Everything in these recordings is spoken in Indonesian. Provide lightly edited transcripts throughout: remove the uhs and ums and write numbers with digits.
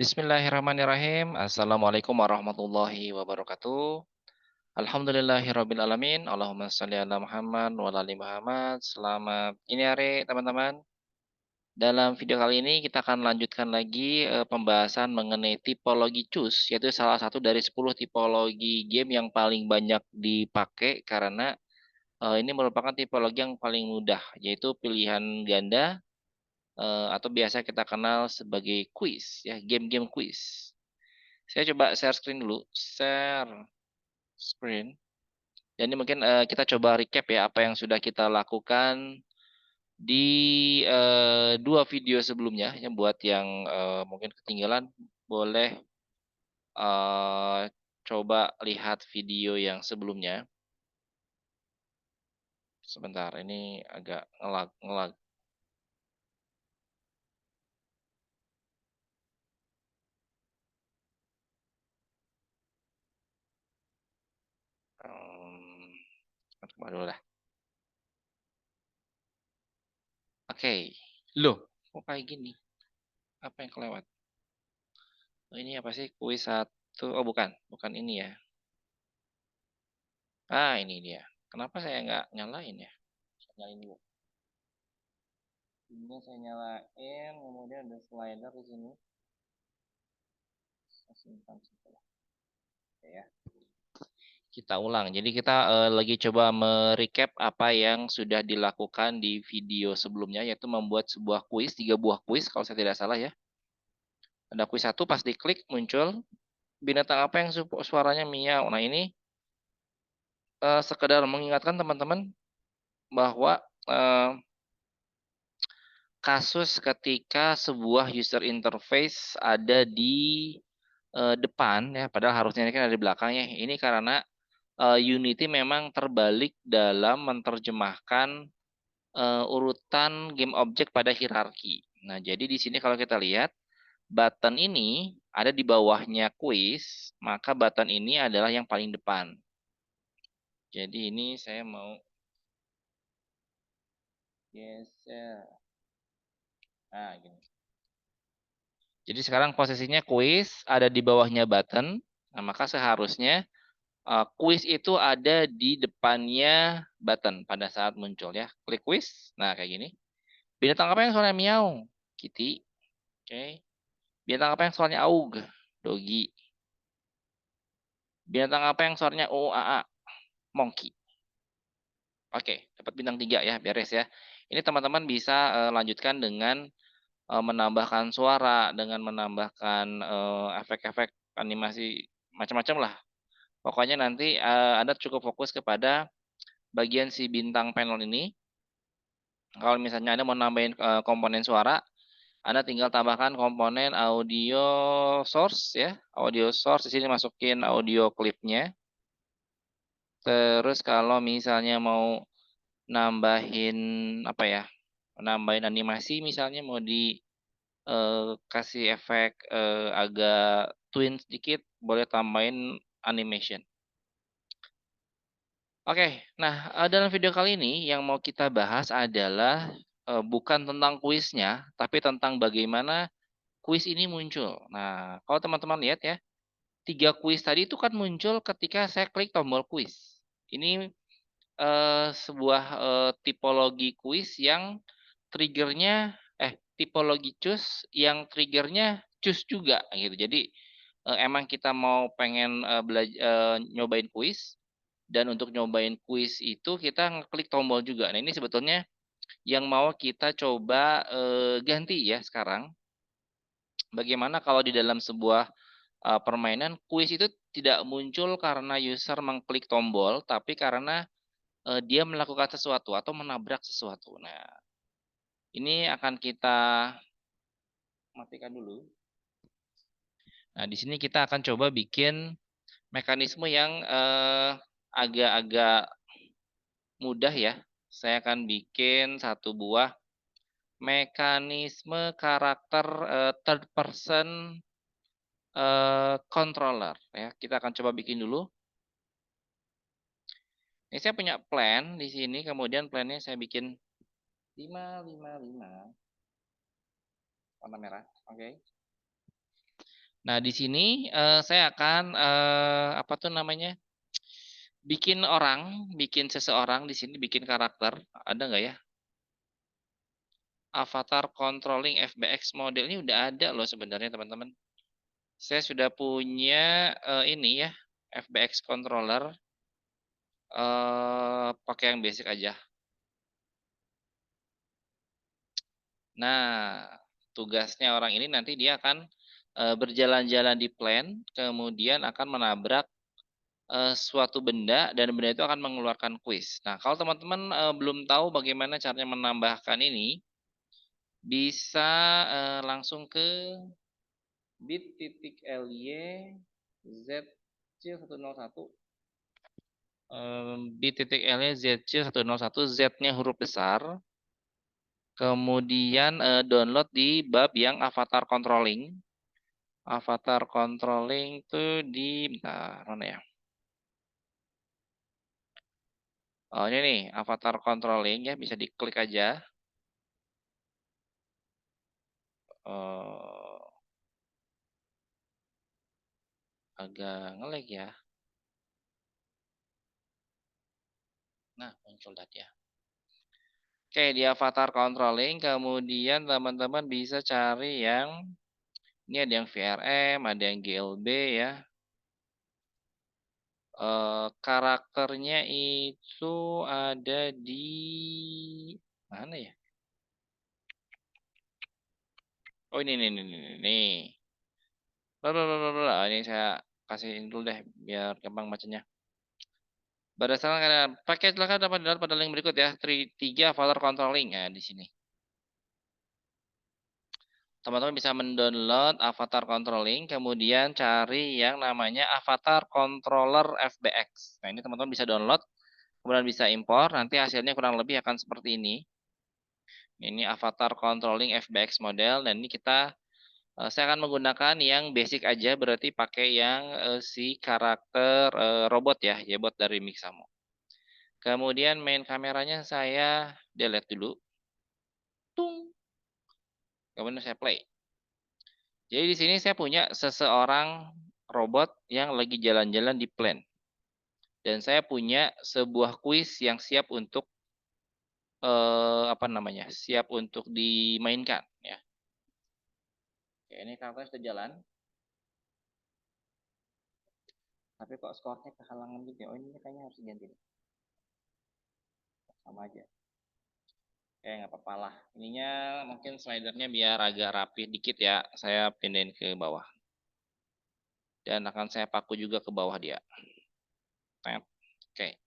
Bismillahirrahmanirrahim. Assalamualaikum warahmatullahi wabarakatuh. Alhamdulillahirrabbilalamin. Allahumma sholli ala Muhammad wa ala ali Muhammad. Selamat ini hari teman-teman. Dalam video kali ini kita akan lanjutkan lagi pembahasan mengenai tipologi CUS, yaitu salah satu dari 10 tipologi game yang paling banyak dipakai karena ini merupakan tipologi yang paling mudah, yaitu pilihan ganda atau biasa kita kenal sebagai kuis, ya, game-game kuis. Saya coba share screen dulu, share screen. Dan ini mungkin kita coba recap ya apa yang sudah kita lakukan di dua video sebelumnya. Yang buat yang mungkin ketinggalan boleh coba lihat video yang sebelumnya. Sebentar, ini agak ngelag. Kemana dulu lah. Oke, loh, kok kayak gini? Apa yang kelewat? Oh, ini apa sih? Kuis satu. Oh, bukan ini ya. Ah, ini dia. Kenapa saya nggak nyalain ya? Saya nyalain dulu. Ini saya nyalain, kemudian ada slider di sini. Saya simpan setelah. Oke ya. Kita ulang. Jadi kita lagi coba merecap apa yang sudah dilakukan di video sebelumnya, yaitu membuat sebuah kuis, 3 buah kuis kalau saya tidak salah ya. Ada kuis satu, pas diklik muncul binatang apa yang suaranya miau. Nah ini sekedar mengingatkan teman-teman bahwa kasus ketika sebuah user interface ada di depan ya, padahal harusnya ini kan ada di belakangnya. Ini karena Unity memang terbalik dalam menerjemahkan urutan game objek pada hierarki. Nah, jadi di sini kalau kita lihat button ini ada di bawahnya quiz, maka button ini adalah yang paling depan. Jadi ini saya mau geser. Nah, gini. Jadi sekarang posisinya quiz ada di bawahnya button. Nah, maka seharusnya quiz itu ada di depannya button pada saat muncul ya. Klik quiz. Nah, kayak gini. Binatang apa yang suaranya miau? Kitty. Oke. Binatang apa yang suaranya aug? Dogi. Binatang apa yang suaranya a? Monkey. Oke, dapat bintang 3 ya, beres ya. Ini teman-teman bisa lanjutkan dengan menambahkan suara, dengan menambahkan efek-efek animasi macam-macam lah. Pokoknya nanti Anda cukup fokus kepada bagian si bintang panel ini. Kalau misalnya Anda mau nambahin komponen suara, Anda tinggal tambahkan komponen audio source ya. Audio source di sini masukin audio klipnya. Terus kalau misalnya mau nambahin apa ya? Nambahin animasi misalnya mau kasih efek agak twin sedikit, boleh tambahin animation. Oke, nah dalam video kali ini yang mau kita bahas adalah bukan tentang kuisnya, tapi tentang bagaimana kuis ini muncul. Nah, kalau teman-teman lihat ya, 3 kuis tadi itu kan muncul ketika saya klik tombol kuis. Ini sebuah tipologi kuis yang triggernya tipologi cus yang triggernya cus juga gitu. Jadi emang kita mau pengen nyobain kuis, dan untuk nyobain kuis itu kita ngeklik tombol juga. Nah, ini sebetulnya yang mau kita coba ganti ya sekarang. Bagaimana kalau di dalam sebuah permainan kuis itu tidak muncul karena user mengklik tombol, tapi karena dia melakukan sesuatu atau menabrak sesuatu. Nah, ini akan kita matikan dulu. Nah, di sini kita akan coba bikin mekanisme yang agak-agak mudah ya. Saya akan bikin satu buah mekanisme karakter third person controller ya. Kita akan coba bikin dulu. Ini saya punya plan di sini, kemudian plannya saya bikin 555 warna merah. Oke. Nah, di sini saya akan apa tuh namanya? Bikin seseorang di sini bikin karakter, ada nggak ya? Avatar controlling FBX model ini udah ada loh sebenarnya teman-teman. Saya sudah punya ini ya, FBX controller pakai yang basic aja. Nah, tugasnya orang ini nanti dia akan berjalan-jalan di plan, kemudian akan menabrak suatu benda dan benda itu akan mengeluarkan kuis. Nah, kalau teman-teman belum tahu bagaimana caranya menambahkan ini, bisa langsung ke bit.ly zc101 bit.ly zc101 Z-nya huruf besar, kemudian download di bab yang avatar controlling. Avatar controlling itu di bentar, mana ya? Oh, ini nih, avatar controlling ya, bisa diklik aja. Oh, agak ngelag ya. Nah, muncul tadi ya. Oke, di avatar controlling, kemudian teman-teman bisa cari yang ini ada yang VRM, ada yang GLB ya. Karakternya itu ada di mana ya? Oh ini. Ini saya kasihin dulu deh biar gampang bacanya. Berdasarkan paket silakan dapat download pada link berikut ya. 3 avatar controlling ya di sini. Teman-teman bisa mendownload avatar controlling, kemudian cari yang namanya avatar controller FBX. Nah, ini teman-teman bisa download, kemudian bisa impor, nanti hasilnya kurang lebih akan seperti ini. Ini avatar controlling FBX model, dan ini saya akan menggunakan yang basic aja, berarti pakai yang si karakter robot ya, Yebot dari Mixamo. Kemudian main kameranya saya delete dulu. Tung. Kemudian saya play. Jadi di sini saya punya seseorang robot yang lagi jalan-jalan di plan. Dan saya punya sebuah kuis yang siap untuk apa namanya? Siap untuk dimainkan ya. Oke, ini karakternya sudah jalan. Tapi kok skornya kehalangan gitu ya. Oh, ini kayaknya harus diganti. Sama aja. Nggak apa-apa lah. Ininya mungkin slidernya biar agak rapi dikit ya. Saya pindahin ke bawah. Dan akan saya paku juga ke bawah dia. Oke.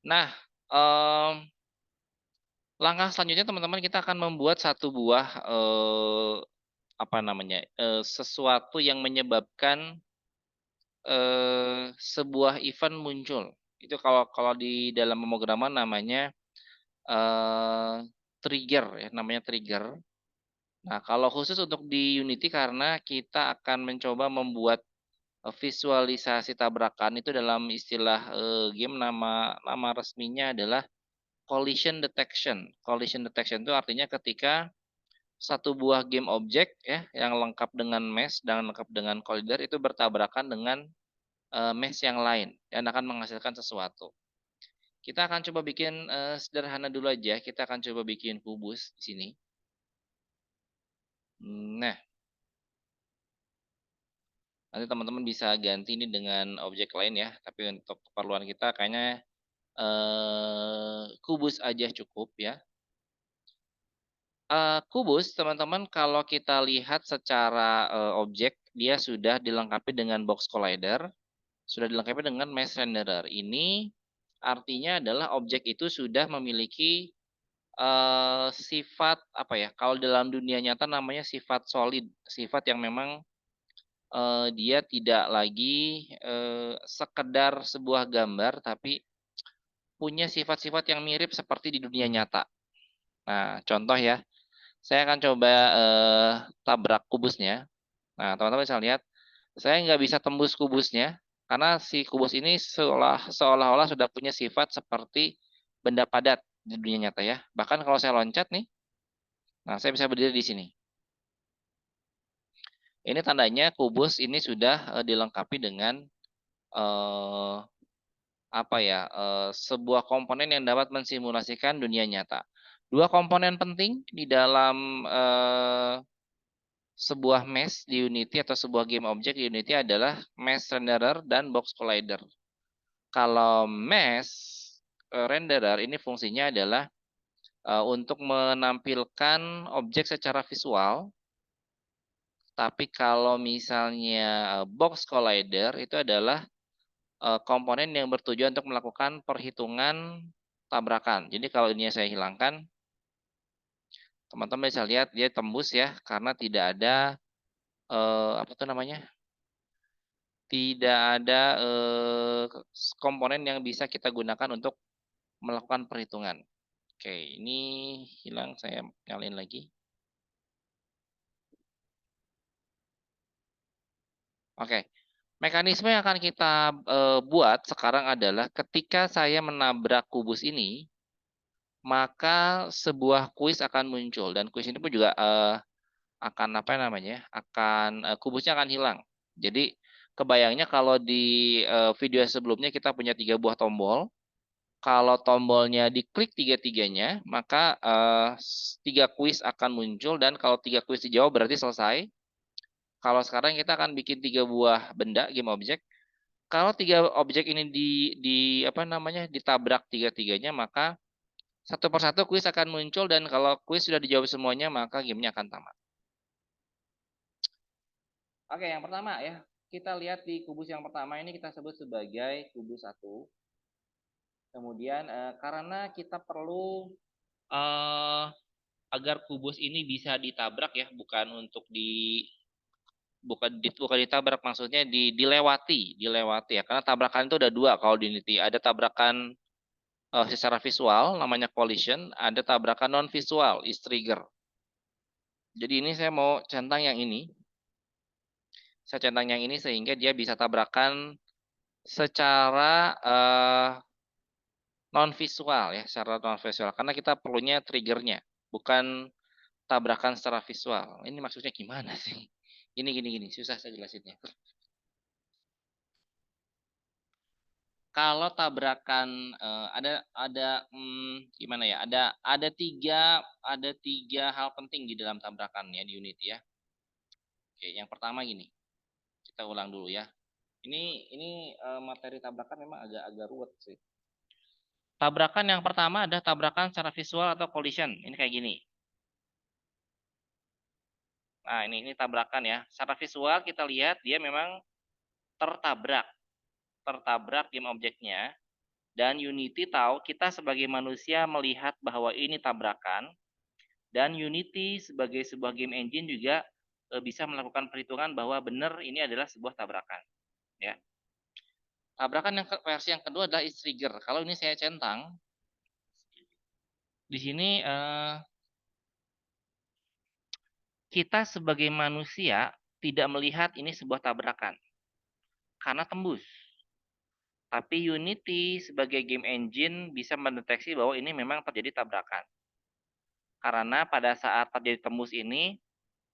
Nah, langkah selanjutnya teman-teman kita akan membuat satu buah apa namanya? Sesuatu yang menyebabkan sebuah event muncul. Itu kalau kalau di dalam pemrograman namanya trigger ya, namanya trigger. Nah, kalau khusus untuk di Unity karena kita akan mencoba membuat visualisasi tabrakan itu dalam istilah game nama resminya adalah collision detection. Collision detection itu artinya ketika satu buah game objek ya yang lengkap dengan mesh dan lengkap dengan collider itu bertabrakan dengan mesh yang lain dan akan menghasilkan sesuatu. Kita akan coba bikin sederhana dulu aja. Kita akan coba bikin kubus di sini. Nah, nanti teman-teman bisa ganti ini dengan objek lain ya. Tapi untuk keperluan kita kayaknya kubus aja cukup ya. Kubus teman-teman kalau kita lihat secara objek dia sudah dilengkapi dengan box collider, sudah dilengkapi dengan mesh renderer. Ini artinya adalah objek itu sudah memiliki sifat apa ya? Kalau dalam dunia nyata namanya sifat solid, sifat yang memang dia tidak lagi sekedar sebuah gambar, tapi punya sifat-sifat yang mirip seperti di dunia nyata. Nah, contoh ya, saya akan coba tabrak kubusnya. Nah, teman-teman bisa lihat, saya nggak bisa tembus kubusnya karena si kubus ini seolah-olah sudah punya sifat seperti benda padat di dunia nyata ya. Bahkan kalau saya loncat nih, nah saya bisa berdiri di sini. Ini tandanya kubus ini sudah dilengkapi dengan apa ya, sebuah komponen yang dapat mensimulasikan dunia nyata. Dua komponen penting di dalam sebuah mesh di Unity atau sebuah game object di Unity adalah mesh renderer dan box collider. Kalau mesh renderer ini fungsinya adalah untuk menampilkan objek secara visual. Tapi kalau misalnya box collider itu adalah komponen yang bertujuan untuk melakukan perhitungan tabrakan. Jadi kalau ini saya hilangkan, teman-teman bisa lihat dia tembus ya karena tidak ada apa tuh namanya? Tidak ada komponen yang bisa kita gunakan untuk melakukan perhitungan. Oke, ini hilang, saya nyalain lagi. Oke. Mekanisme yang akan kita buat sekarang adalah ketika saya menabrak kubus ini, maka sebuah kuis akan muncul dan kuis ini pun juga akan apa namanya? Kubusnya akan hilang. Jadi kebayangnya kalau di video sebelumnya kita punya 3 buah tombol. Kalau tombolnya diklik tiga-tiganya, maka 3 kuis akan muncul dan kalau 3 kuis dijawab berarti selesai. Kalau sekarang kita akan bikin 3 buah benda game object. Kalau 3 objek ini di apa namanya ditabrak tiga-tiganya, maka satu persatu kuis akan muncul dan kalau kuis sudah dijawab semuanya, maka gamenya akan tamat. Oke, yang pertama ya, kita lihat di kubus yang pertama ini kita sebut sebagai kubus 1. Kemudian karena kita perlu agar kubus ini bisa ditabrak ya, bukan untuk bukan ditabrak, maksudnya dilewati ya. Karena tabrakan itu ada 2 kalau di Unity. Ada tabrakan secara visual namanya collision, ada tabrakan non visual is trigger. Jadi ini saya mau centang yang ini. Saya centang yang ini sehingga dia bisa tabrakan secara non visual ya, secara non visual karena kita perlunya triggernya, bukan tabrakan secara visual. Ini maksudnya gimana sih? Gini, susah saya jelasinnya. Kalau tabrakan gimana ya? Ada tiga hal penting di dalam tabrakan ya di Unity ya. Oke, yang pertama gini. Kita ulang dulu ya. Ini materi tabrakan memang agak ruwet sih. Tabrakan yang pertama adalah tabrakan secara visual atau collision. Ini kayak gini. Nah, ini tabrakan ya. Secara visual kita lihat dia memang tertabrak. Tertabrak game objeknya. Dan Unity tahu kita sebagai manusia melihat bahwa ini tabrakan. Dan Unity sebagai sebuah game engine juga bisa melakukan perhitungan bahwa benar ini adalah sebuah tabrakan. Ya. Tabrakan versi yang kedua adalah is trigger. Kalau ini saya centang, di sini kita sebagai manusia tidak melihat ini sebuah tabrakan karena tembus. Tapi Unity sebagai game engine bisa mendeteksi bahwa ini memang terjadi tabrakan. Karena pada saat terjadi tembus ini,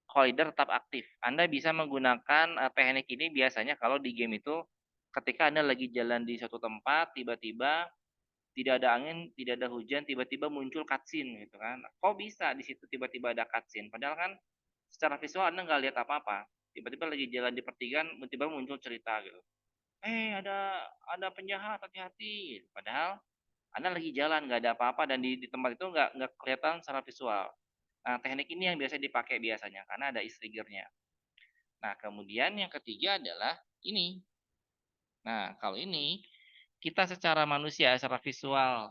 collider tetap aktif. Anda bisa menggunakan teknik ini biasanya kalau di game itu ketika Anda lagi jalan di suatu tempat, tiba-tiba tidak ada angin, tidak ada hujan, tiba-tiba muncul cutscene gitu kan. Kok bisa di situ tiba-tiba ada cutscene? Padahal kan secara visual Anda nggak lihat apa-apa. Tiba-tiba lagi jalan di pertigaan, tiba-tiba muncul cerita gitu. Ada penjahat, hati-hati. Padahal Anda lagi jalan, nggak ada apa-apa dan di tempat itu nggak kelihatan secara visual. Nah, teknik ini yang biasa dipakai biasanya karena ada is trigger-nya. Nah, kemudian yang ketiga adalah ini. Nah, kalau ini kita secara manusia, secara visual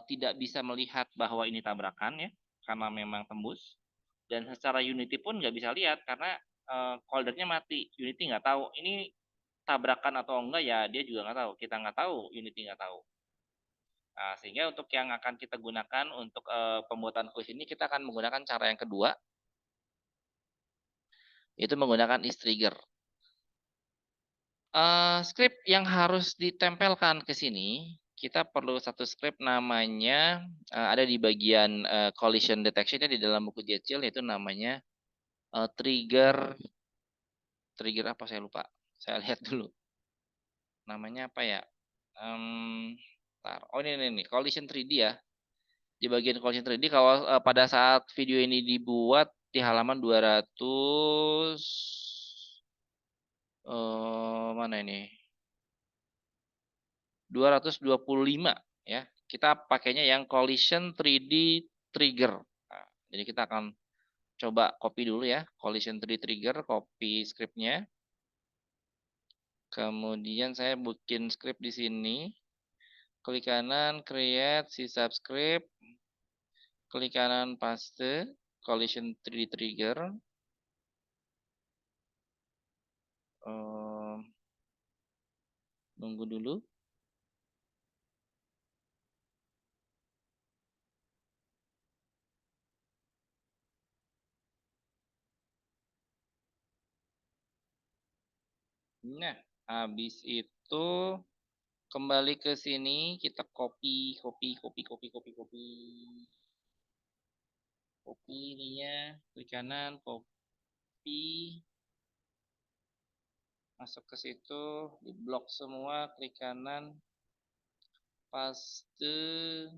tidak bisa melihat bahwa ini tabrakan ya, karena memang tembus. Dan secara Unity pun nggak bisa lihat karena coldernya mati. Unity nggak tahu ini tabrakan atau enggak ya, dia juga nggak tahu. Kita nggak tahu, Unity nggak tahu. Nah, sehingga untuk yang akan kita gunakan untuk pembuatan kuis ini, kita akan menggunakan cara yang kedua, yaitu menggunakan is trigger. Script yang harus ditempelkan ke sini, kita perlu satu script namanya ada di bagian collision detection di dalam buku Jecil, yaitu namanya trigger trigger apa saya lupa. Saya lihat dulu. Namanya apa ya? Oh ini collision 3D ya. Di bagian collision 3D kalau pada saat video ini dibuat di halaman 200 mana ini? 225 ya. Kita pakainya yang collision 3D trigger. Nah, jadi kita akan coba copy dulu ya, collision 3D trigger, copy scriptnya. Kemudian saya bikin script di sini. Klik kanan, create, si subscript. Klik kanan, paste, collision 3D trigger. Nunggu dulu. Nah, habis itu kembali ke sini, kita copy ininya, klik kanan, copy, masuk ke situ, di blok semua, klik kanan, paste,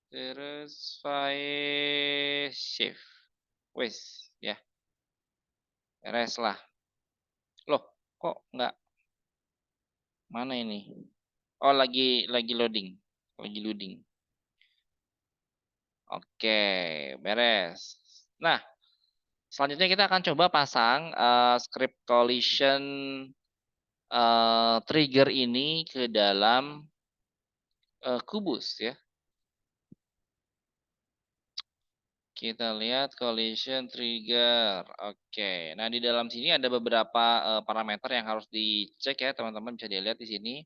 terus file shift, wes ya, beres lah. Loh, kok nggak, mana ini? Oh, lagi loading, Oke, beres. Nah, selanjutnya kita akan coba pasang script collision trigger ini ke dalam kubus ya. Kita lihat collision trigger. Oke. Nah, di dalam sini ada beberapa parameter yang harus dicek ya, teman-teman bisa dilihat di sini.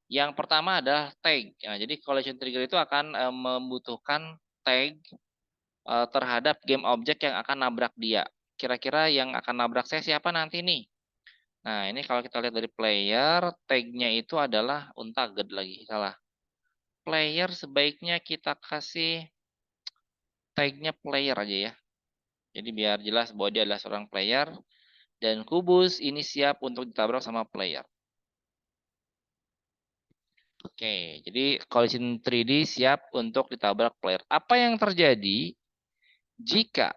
Yang pertama adalah tag. Nah, jadi collision trigger itu akan membutuhkan tag terhadap game object yang akan nabrak dia. Kira-kira yang akan nabrak saya siapa nanti nih? Nah, ini kalau kita lihat dari player, tag-nya itu adalah untagged lagi, salah. Player sebaiknya kita kasih tag-nya player aja ya. Jadi biar jelas bahwa dia adalah seorang player dan kubus ini siap untuk ditabrak sama player. Oke, jadi collision 3D siap untuk ditabrak player. Apa yang terjadi jika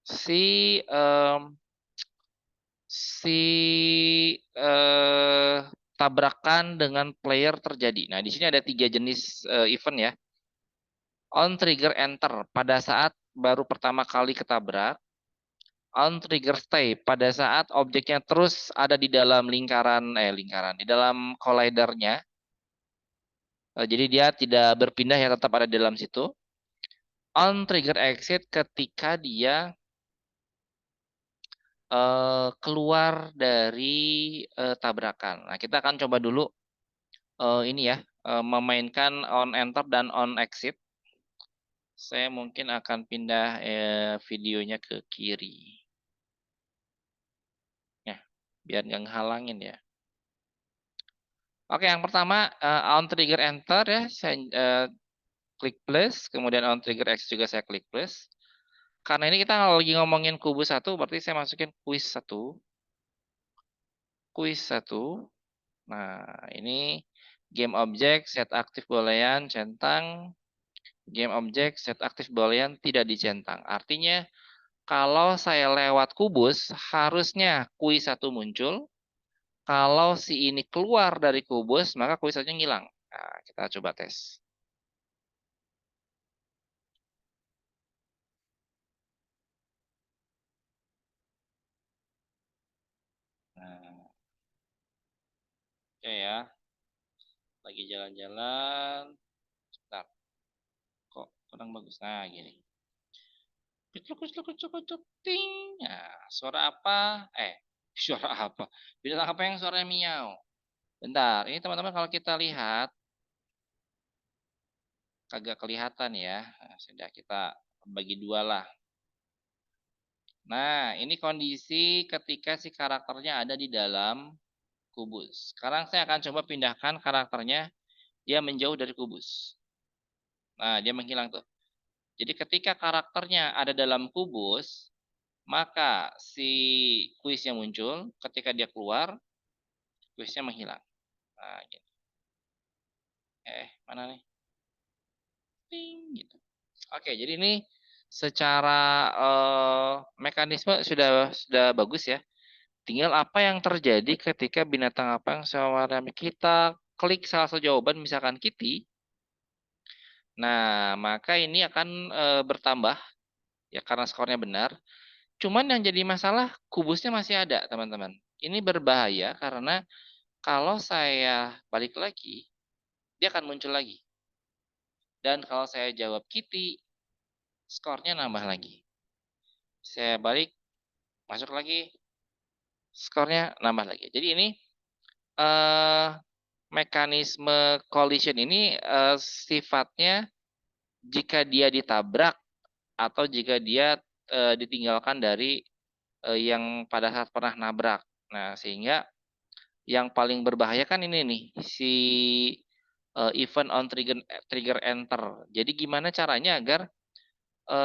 si tabrakan dengan player terjadi? Nah, di sini ada 3 jenis event ya. On trigger enter pada saat baru pertama kali ketabrak. On trigger stay pada saat objeknya terus ada di dalam lingkaran di dalam collidernya. Jadi dia tidak berpindah ya, tetap ada di dalam situ. On trigger exit ketika dia keluar dari tabrakan. Nah, kita akan coba dulu ini ya, memainkan on enter dan on exit. Saya mungkin akan pindah videonya ke kiri. Ya, biar nggak ngehalangin ya. Oke, yang pertama on trigger enter ya, saya klik plus, kemudian on trigger X juga saya klik plus. Karena ini kita lagi ngomongin kubus 1, berarti saya masukin quiz 1. Quiz 1. Nah, ini game object set aktif boolean centang, game object set aktif boolean tidak dicentang. Artinya kalau saya lewat kubus harusnya quiz 1 muncul. Kalau si ini keluar dari kubus, maka kuis satunya ngilang. Nah, kita coba tes. Nah, oke ya. Lagi jalan-jalan. Bentar. Kok kurang bagus? Nah, gini. Kucuk, kucuk, kucuk, kucuk, ting. Nah, suara apa? Suara apa? Binatang apa yang suaranya miau? Bentar, ini teman-teman kalau kita lihat, kagak kelihatan ya. Nah, sudah kita bagi dua lah. Nah, ini kondisi ketika si karakternya ada di dalam kubus. Sekarang saya akan coba pindahkan karakternya, dia menjauh dari kubus. Nah, dia menghilang tuh. Jadi ketika karakternya ada dalam kubus, maka si kuisnya muncul, ketika dia keluar, kuisnya menghilang. Nah, gitu. Mana nih? Ting, gitu. Oke, jadi ini secara mekanisme sudah bagus ya. Tinggal apa yang terjadi ketika binatang apa yang sewarnanya kita klik salah satu jawaban, misalkan Kitty. Nah, maka ini akan bertambah ya karena skornya benar. Cuman yang jadi masalah kubusnya masih ada, teman-teman. Ini berbahaya karena kalau saya balik lagi, dia akan muncul lagi. Dan kalau saya jawab Kitty, skornya nambah lagi. Saya balik, masuk lagi, skornya nambah lagi. Jadi ini eh, mekanisme collision ini sifatnya jika dia ditabrak atau jika dia ditinggalkan dari yang pada saat pernah nabrak. Nah, sehingga yang paling berbahaya kan ini nih, si event on trigger enter. Jadi gimana caranya agar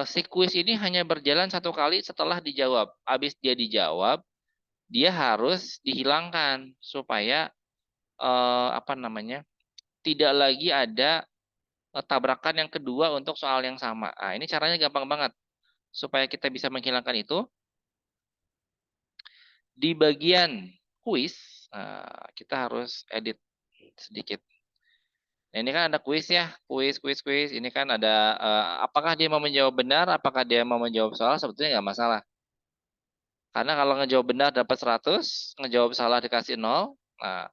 si kuis ini hanya berjalan satu kali setelah dijawab. Habis dia dijawab, dia harus dihilangkan supaya apa namanya? Tidak lagi ada tabrakan yang kedua untuk soal yang sama. Nah, ini caranya gampang banget. Supaya kita bisa menghilangkan itu, di bagian kuis, kita harus edit sedikit. Nah, ini kan ada kuis ya, kuis. Ini kan ada apakah dia mau menjawab benar, apakah dia mau menjawab salah, sebetulnya nggak masalah. Karena kalau ngejawab benar dapat 100, ngejawab salah dikasih 0. Nah,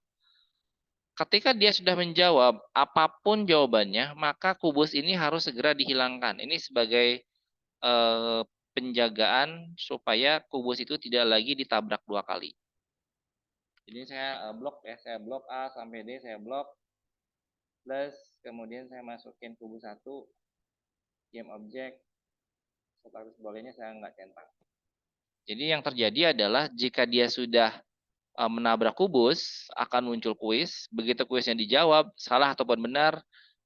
ketika dia sudah menjawab apapun jawabannya, maka kubus ini harus segera dihilangkan. Ini sebagai penjagaan supaya kubus itu tidak lagi ditabrak dua kali. Jadi saya blok ya, saya blok A sampai D, saya blok plus kemudian saya masukin kubus 1 game object, status bolehnya saya nggak centang. Jadi yang terjadi adalah jika dia sudah menabrak kubus, akan muncul kuis. Begitu kuisnya dijawab, salah ataupun benar,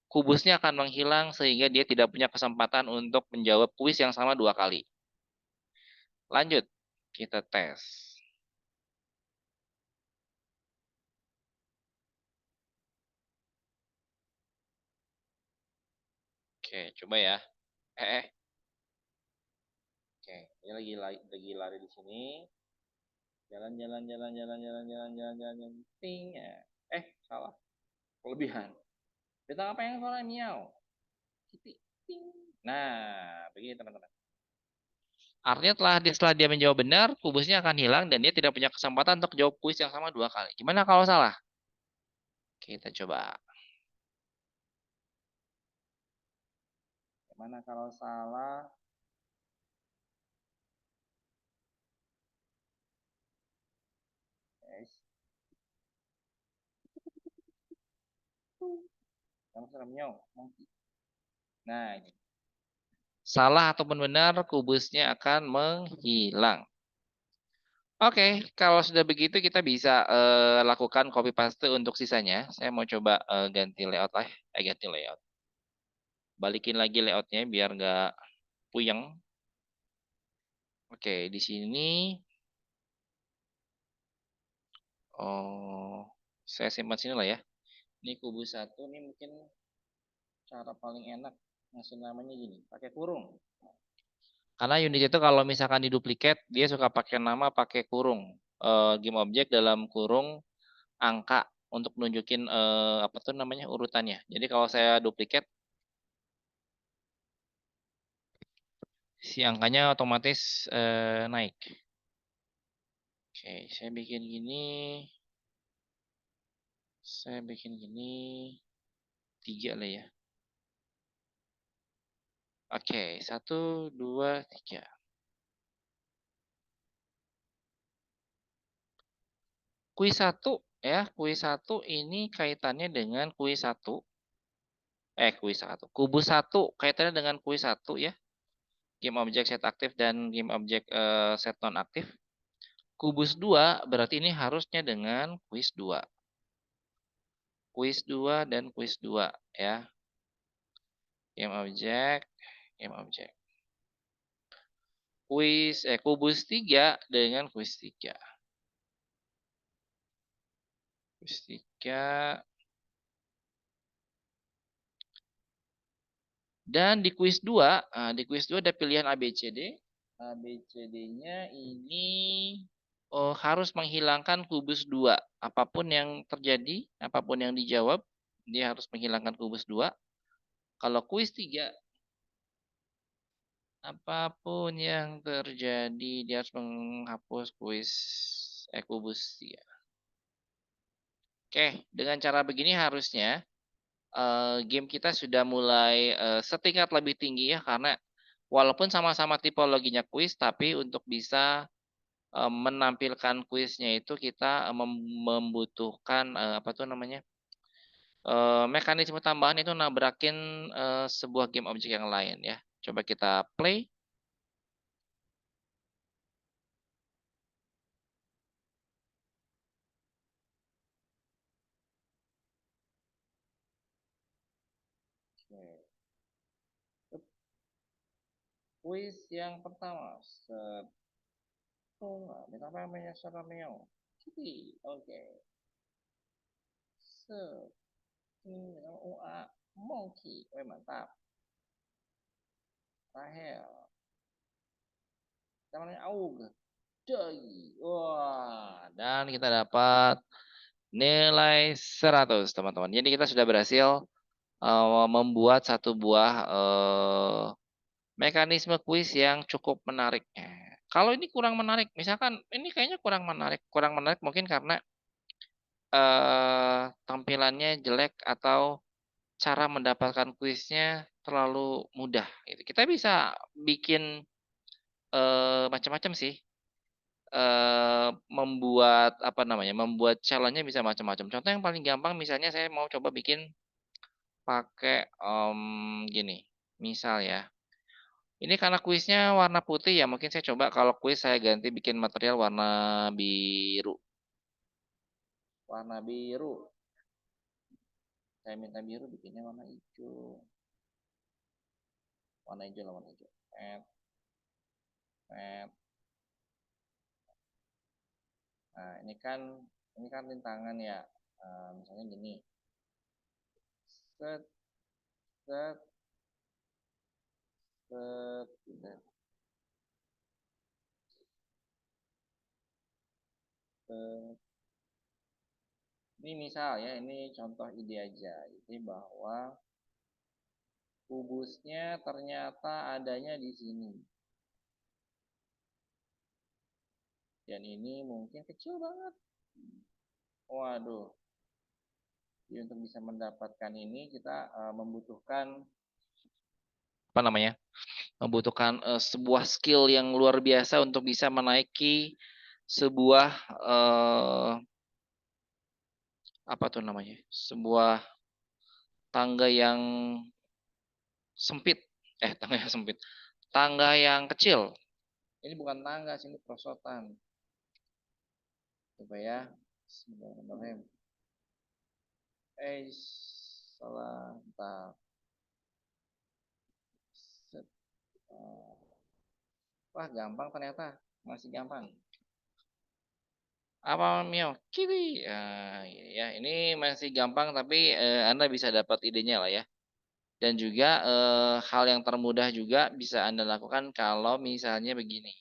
kubusnya akan menghilang sehingga dia tidak punya kesempatan untuk menjawab kuis yang sama dua kali. Lanjut, kita tes. Oke, coba ya. Oke, ini lagi lari di sini. Jalan. Ting. Salah. Kelebihan. Bintang apa yang suara miau? Titik. Ting. Nah, begini teman-teman. Artinya setelah dia menjawab benar, kubusnya akan hilang dan dia tidak punya kesempatan untuk jawab kuis yang sama dua kali. Gimana kalau salah? Kita coba. Gimana kalau salah? Guys. Kamu suara miau. Nah, ini. Salah ataupun benar, kubusnya akan menghilang. Oke, kalau sudah begitu kita bisa lakukan copy paste untuk sisanya. Saya mau coba ganti layout lah, ganti layout. Balikin lagi layoutnya biar nggak puyeng. Oke, di sini, saya simpan sini lah ya. Ini kubus 1, ini mungkin cara paling enak ngasih namanya gini, pakai kurung. Karena unit itu kalau misalkan diduplikat, dia suka pakai nama pakai kurung. Game object dalam kurung angka untuk nunjukin apa tuh namanya urutannya. Jadi kalau saya duplikat, si angkanya otomatis naik. Oke, saya bikin gini 3 lah ya. Oke, 1, 2, 3. Kuis 1 ya, kuis 1 ini kaitannya dengan kuis 1. Kuis 1. Kubus 1 kaitannya dengan kuis 1 ya. Game object set aktif dan game object set non aktif. Kubus 2 berarti ini harusnya dengan kuis 2. Kuis 2 dan kuis 2 ya. Game object. kubus 3 dengan kuis 3. Kuis 3. Dan di kuis 2, ada pilihan ABCD. ABCD-nya ini harus menghilangkan kubus 2. Apapun yang terjadi, apapun yang dijawab, dia harus menghilangkan kubus 2. Kalau kuis 3, apapun yang terjadi, dia harus menghapus kubus 3. Oke, dengan cara begini harusnya game kita sudah mulai setingkat lebih tinggi ya, karena walaupun sama-sama tipologinya kuis, tapi untuk bisa menampilkan kuisnya itu kita membutuhkan apa tuh namanya, mekanisme tambahan itu nabrakin sebuah game objek yang lain ya. Coba kita play. Kuis yang pertama, minta namanya Romeo. Oke. Monkey. Wih, mantap. Rahel. Namanya Aug. Joy. Wah, dan kita dapat nilai 100, teman-teman. Jadi kita sudah berhasil membuat satu buah mekanisme kuis yang cukup menarik. Kalau ini kurang menarik, misalkan ini kayaknya kurang menarik mungkin karena tampilannya jelek atau cara mendapatkan kuisnya terlalu mudah gitu. Kita bisa bikin macam-macam sih. Membuat apa namanya, membuat challenge-nya bisa macam-macam. Contoh yang paling gampang misalnya saya mau coba bikin pakai gini. Misal ya. Ini karena kuisnya warna putih ya, mungkin saya coba kalau kuis saya ganti bikin material warna biru. Warna biru. Saya minta biru, bikinnya warna hijau. Warna hijau lah, warna hijau. Nah, ini kan rintangan ya. Misalnya gini. Set, set, set, set, set. Ini misal ya, ini contoh ide aja. Jadi bahwa kubusnya ternyata adanya di sini. Dan ini mungkin kecil banget. Waduh. Jadi untuk bisa mendapatkan ini kita membutuhkan apa namanya? Membutuhkan sebuah skill yang luar biasa untuk bisa menaiki sebuah apa tuh namanya? Sebuah tangga yang sempit. Tangga yang sempit. Tangga yang kecil. Ini bukan tangga, sini perosotan. Coba ya. Bismillahirrahmanirrahim. Salah. Bentar. Wah, gampang ternyata. Masih gampang. Apa Mio? Kiwi. Ya, ini masih gampang tapi Anda bisa dapat idenya lah ya. Dan juga hal yang termudah juga bisa Anda lakukan kalau misalnya begini.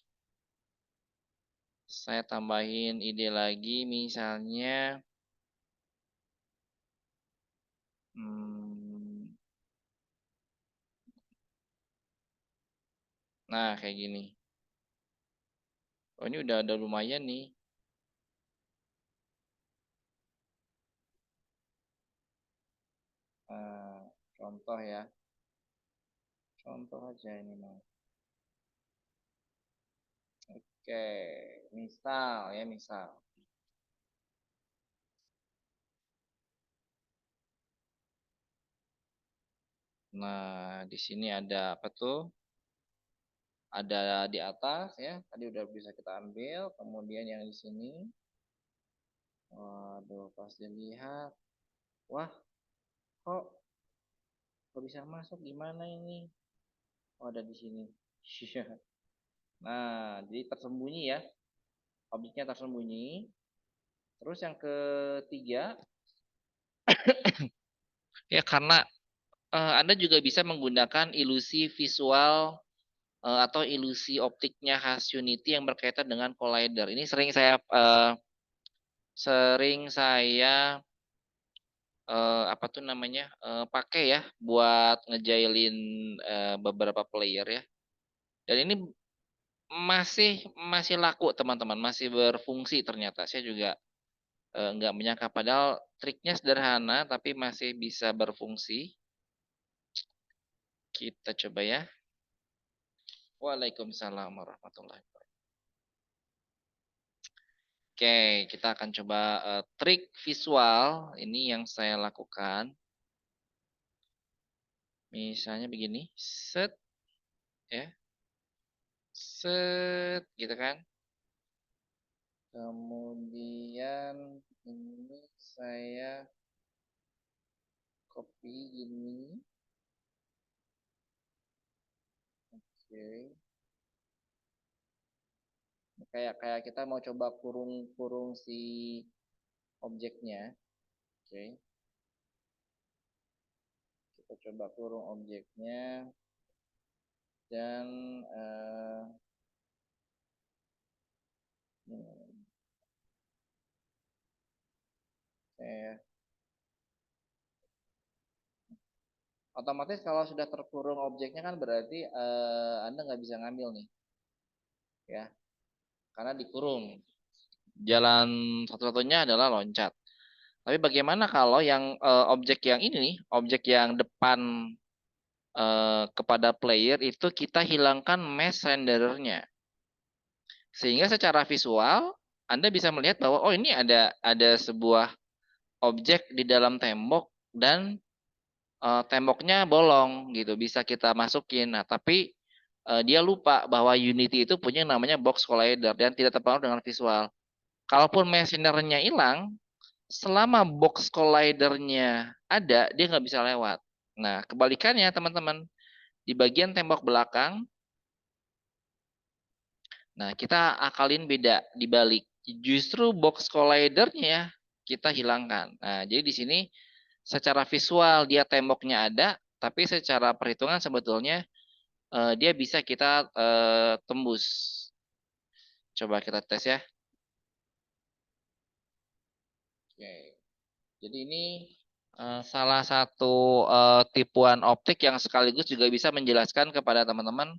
Saya tambahin ide lagi misalnya nah kayak gini. Oh, ini udah lumayan nih. Contoh ya. Contoh aja ini mah. Oke, misal. Nah, di sini ada apa tuh? Ada di atas ya. Tadi udah bisa kita ambil. Kemudian yang di sini. Waduh, pas dilihat. Wah, kok bisa masuk? Gimana ini? Oh, ada di sini. Nah, jadi tersembunyi ya. Objeknya tersembunyi. Terus yang ketiga, ya karena Anda juga bisa menggunakan ilusi visual atau ilusi optiknya khas Unity yang berkaitan dengan collider. Ini sering saya apa tuh namanya pakai ya buat ngejailin beberapa player ya. Dan ini masih masih laku teman-teman, masih berfungsi ternyata. Saya juga nggak menyangka padahal triknya sederhana tapi masih bisa berfungsi. Kita coba ya. Waalaikumsalam warahmatullahi wabarakatuh. Oke, kita akan coba trik visual ini yang saya lakukan. Misalnya begini, set ya, set gitu kan. Kemudian ini saya copy gini. Oke. Kayak kita mau coba kurung si objeknya. Oke. Kita coba kurung objeknya dan saya otomatis kalau sudah terkurung objeknya kan berarti Anda nggak bisa ngambil nih, ya, karena dikurung. Jalan satu-satunya adalah loncat. Tapi bagaimana kalau yang objek yang ini nih, objek yang depan kepada player itu kita hilangkan mesh renderernya. Sehingga secara visual Anda bisa melihat bahwa oh ini ada sebuah objek di dalam tembok dan temboknya bolong gitu, bisa kita masukin. Nah, tapi dia lupa bahwa Unity itu punya namanya box collider dan tidak terpengaruh dengan visual. Kalaupun messengernya hilang, selama box collidernya ada, dia nggak bisa lewat. Nah, kebalikannya teman-teman, di bagian tembok belakang, nah kita akalin beda dibalik. Justru box collidernya kita hilangkan. Nah, jadi di sini secara visual dia temboknya ada, tapi secara perhitungan sebetulnya dia bisa kita tembus. Coba kita tes ya. Oke. Jadi ini salah satu tipuan optik yang sekaligus juga bisa menjelaskan kepada teman-teman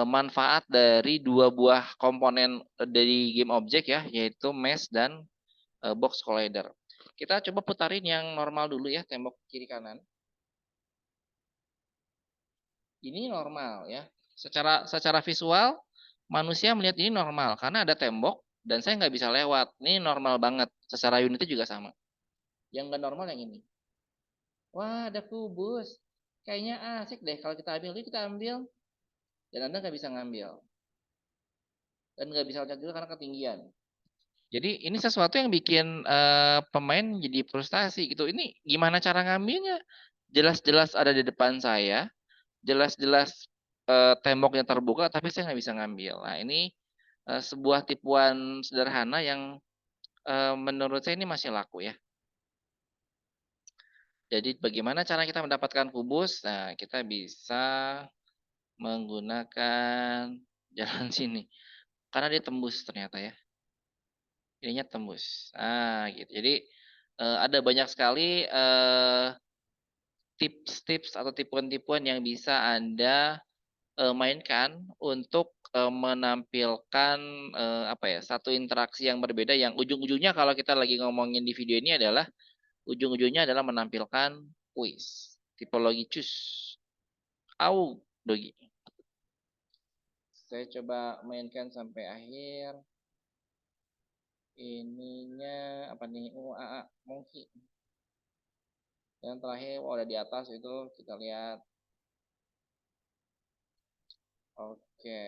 manfaat dari dua buah komponen dari game objek ya, yaitu mesh dan box collider. Kita coba putarin yang normal dulu ya, tembok kiri kanan. Ini normal ya. Secara visual manusia melihat ini normal karena ada tembok dan saya nggak bisa lewat. Ini normal banget. Secara Unity juga sama. Yang nggak normal yang ini. Wah, ada kubus. Kayaknya asik deh kalau kita ambil. Ini kita ambil. Dan Anda nggak bisa ngambil. Dan nggak bisa loncat juga karena ketinggian. Jadi ini sesuatu yang bikin pemain jadi frustasi gitu. Ini gimana cara ngambilnya? Jelas-jelas ada di depan saya. Jelas-jelas temboknya terbuka, tapi saya nggak bisa ngambil. Nah ini sebuah tipuan sederhana yang menurut saya ini masih laku ya. Jadi bagaimana cara kita mendapatkan kubus? Nah, kita bisa menggunakan jalan sini. Karena dia tembus ternyata ya. Ininya tembus. Ah, gitu. Jadi ada banyak sekali tips-tips atau tipuan-tipuan yang bisa Anda mainkan untuk menampilkan apa ya, satu interaksi yang berbeda yang ujung-ujungnya kalau kita lagi ngomongin di video ini adalah ujung-ujungnya adalah menampilkan kuis tipologi cus. Au, dogi. Saya coba mainkan sampai akhir. Ininya apa nih? UAA monkey. Dan terakhir oh, ada di atas itu kita lihat. Oke.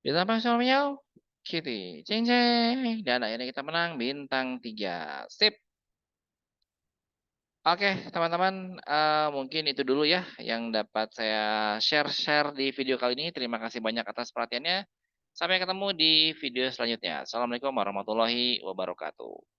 Ditambah suaminya Kitty. Ceng ceng. Dan akhirnya kita menang bintang 3. Sip. Oke, teman-teman, mungkin itu dulu ya yang dapat saya share-share di video kali ini. Terima kasih banyak atas perhatiannya. Sampai ketemu di video selanjutnya. Assalamualaikum warahmatullahi wabarakatuh.